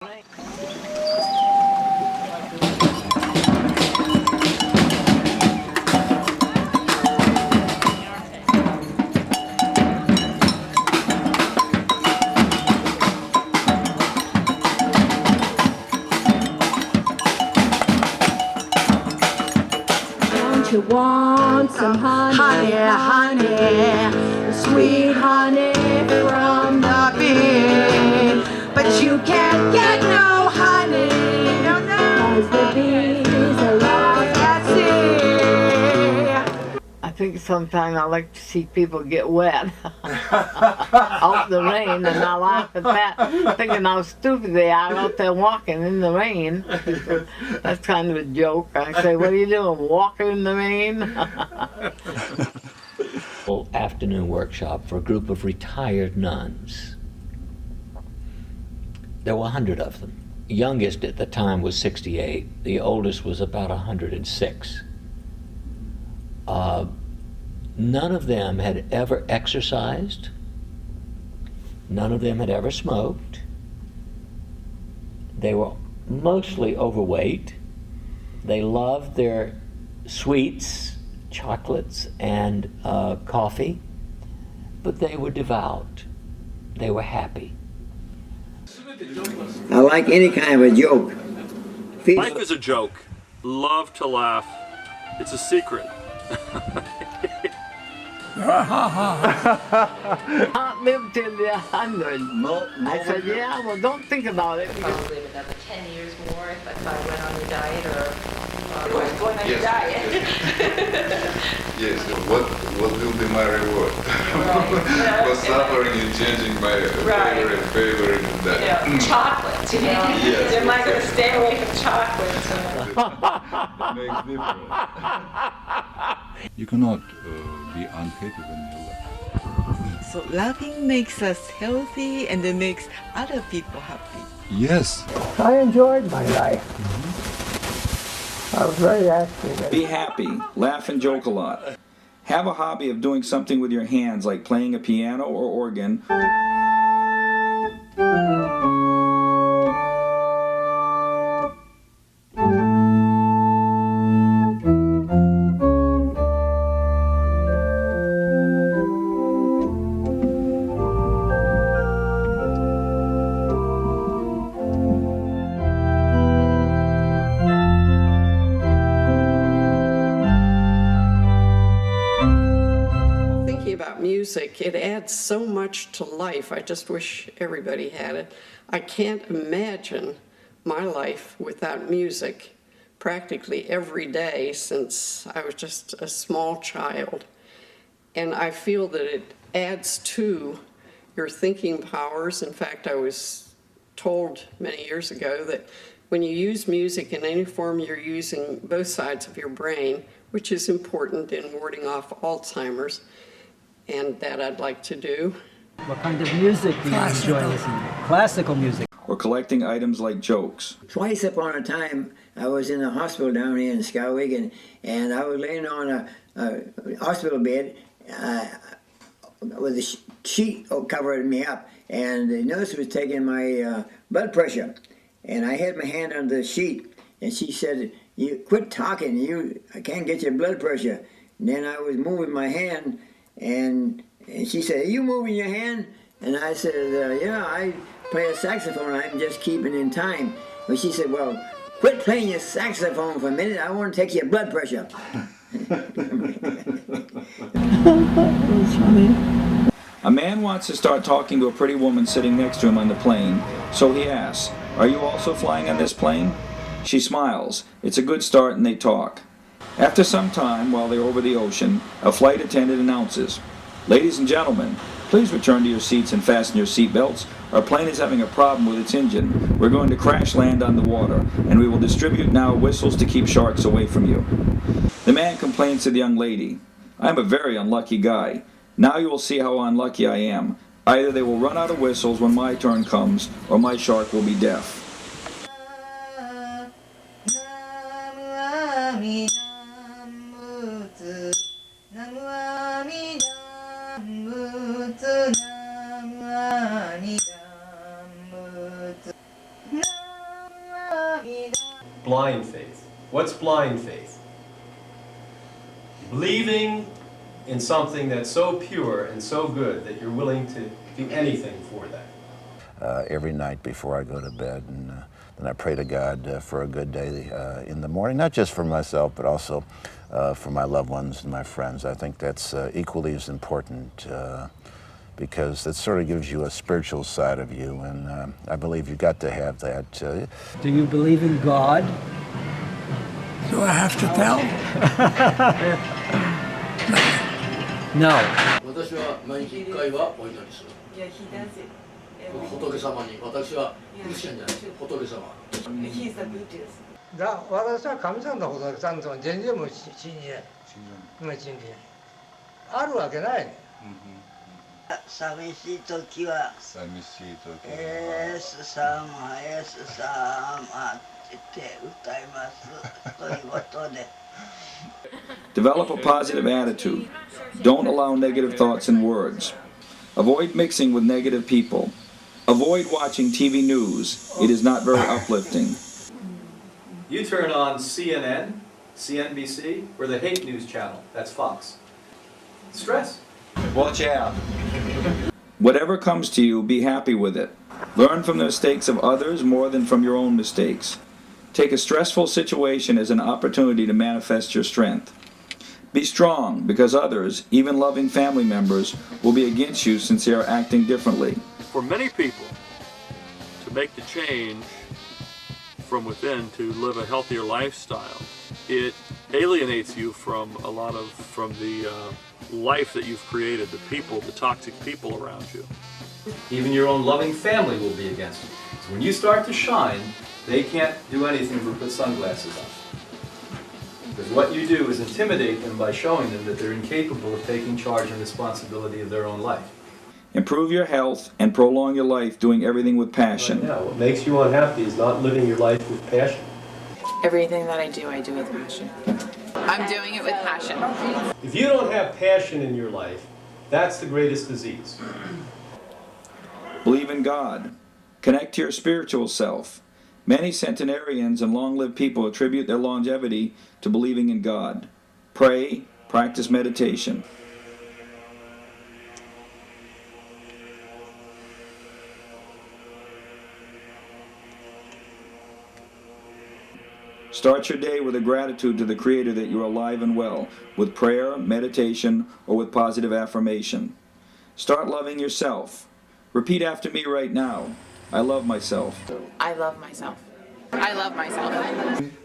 Don't you want some honey, honey, sweet honey from the bee? But you can't get no honey, cause the bees are lost at sea. I think sometimes I like to see people get wet out the rain, and I laugh at that, thinking how stupid they are out there walking in the rain. That's kind of a joke. I say, what are you doing, walking in the rain? Afternoon workshop for a group of retired nuns. There were 100 of them. The youngest at the time was 68. The oldest was about 106. None of them had ever exercised. None of them had ever smoked. They were mostly overweight. They loved their sweets, chocolates, and coffee, but they were devout. They were happy. I like any kind of a joke. Life is a joke. Love to laugh. It's a secret. Not live till they're 100. I said, yeah, well, don't think about it. Probably live another 10 years more if I went on a diet or was going on a diet. Yes, what will be my reward? Right. For suffering and changing my favorite diet. You know, chocolate, you know. Yes. Am I going to stay away from chocolate? It makes difference. You cannot be unhappy when you laugh. So laughing makes us healthy and it makes other people happy. Yes. I enjoyed my life. I was very active. Be happy, laugh and joke a lot. Have a hobby of doing something with your hands like playing a piano or organ. Music, it adds so much to life. I just wish everybody had it. I can't imagine my life without music practically every day since I was just a small child. And I feel that it adds to your thinking powers. In fact, I was told many years ago that when you use music in any form, you're using both sides of your brain, which is important in warding off Alzheimer's. And that I'd like to do. What kind of music do you enjoy listening to? Classical music. Or collecting items like jokes. Twice upon a time, I was in a hospital down here in Skowhegan, and I was laying on a hospital bed with a sheet covering me up, and the nurse was taking my blood pressure, and I had my hand under the sheet, and she said, "You quit talking, I can't get your blood pressure." And then I was moving my hand, and she said, "Are you moving your hand?" And I said, "Yeah, I play a saxophone. I'm just keeping in time." But she said, "Well, quit playing your saxophone for a minute. I want to take your blood pressure." A man wants to start talking to a pretty woman sitting next to him on the plane, so he asks, "Are you also flying on this plane?" She smiles. It's a good start, and they talk. After some time, while they're over the ocean, a flight attendant announces, "Ladies and gentlemen, please return to your seats and fasten your seat belts. Our plane is having a problem with its engine. We're going to crash land on the water, and we will distribute now whistles to keep sharks away from you." The man complains to the young lady, "I'm a very unlucky guy. Now you will see how unlucky I am. Either they will run out of whistles when my turn comes, or my shark will be deaf." blind faith. What's blind faith? Believing in something that's so pure and so good that you're willing to do anything for that. Every night before I go to bed, and then I pray to God for a good day in the morning, not just for myself, but also for my loved ones and my friends. I think that's equally as important because it sort of gives you a spiritual side of you, and I believe you've got to have that. Do you believe in God? Do I have to tell? No. 私は毎日1回はお祈りする。Yeah, he does it. 仏様に、私はクリスチャンじゃない、仏様。He's a Buddhist. 私は神様の仏さんと全然も信じない。信じない。あるわけないね。寂しい時はエース様エース様って歌いますということで。Develop a positive attitude. Don't allow negative thoughts and words. Avoid mixing with negative people. Avoid watching TV news. It is not very uplifting. You turn on CNN, CNBC, or the hate news channel. That's Fox. Stress. Watch out. Whatever comes to you, be happy with it. Learn from the mistakes of others more than from your own mistakes. Take a stressful situation as an opportunity to manifest your strength. Be strong, because others, even loving family members, will be against you since they are acting differently. For many people, to make the change from within to live a healthier lifestyle, it alienates you from the life that you've created, the people, the toxic people around you. Even your own loving family will be against you. So when you start to shine, they can't do anything but put sunglasses on. Because what you do is intimidate them by showing them that they're incapable of taking charge and responsibility of their own life. Improve your health and prolong your life doing everything with passion. Right now, what makes you unhappy is not living your life with passion. Everything that I do with passion. I'm doing it with passion. If you don't have passion in your life, that's the greatest disease. Believe in God. Connect to your spiritual self. Many centenarians and long-lived people attribute their longevity to believing in God. Pray, practice meditation. Start your day with a gratitude to the Creator that you're alive and well, with prayer, meditation, or with positive affirmation. Start loving yourself. Repeat after me right now. I love myself. I love myself. I love myself.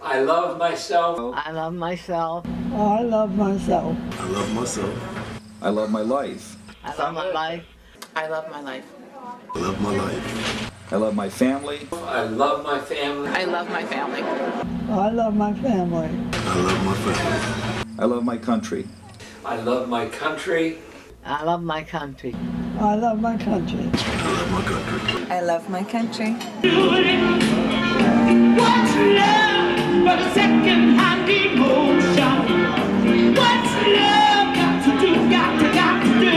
I love myself. I love myself. I love myself. I love myself. I love my life. I love my life. I love my life. I love my life. I love my family. I love my family. I love my family. I love my family. I love my family. I love my country. I love my country. I love my country. I love my country. I love my country. I love my country. What's love but a second-hand emotion? What's love got to do, got to do?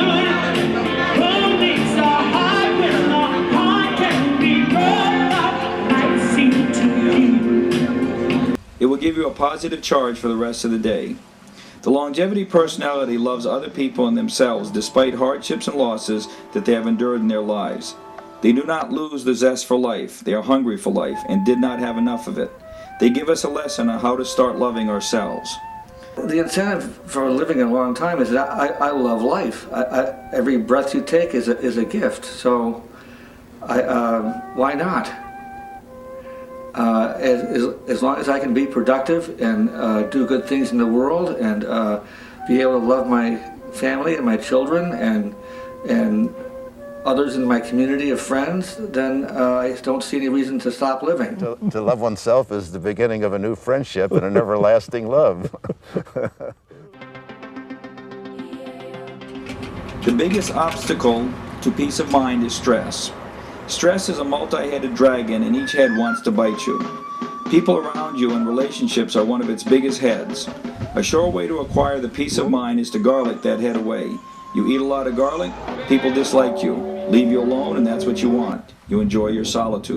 Who needs a heart when the heart can be broken up like seem to you? It will give you a positive charge for the rest of the day. The longevity personality loves other people and themselves despite hardships and losses that they have endured in their lives. They do not lose the zest for life. They are hungry for life and did not have enough of it. They give us a lesson on how to start loving ourselves. The incentive for living a long time is that I love life. Every breath you take is a gift. So why not? As long as I can be productive and do good things in the world and be able to love my family and my children and others in my community of friends, then I don't see any reason to stop living. To love oneself is the beginning of a new friendship and an everlasting love. The biggest obstacle to peace of mind is stress. Stress is a multi-headed dragon and each head wants to bite you. People around you and relationships are one of its biggest heads. A sure way to acquire the peace of mind is to garlic that head away. You eat a lot of garlic, people dislike you, leave you alone, and that's what you want. You enjoy your solitude.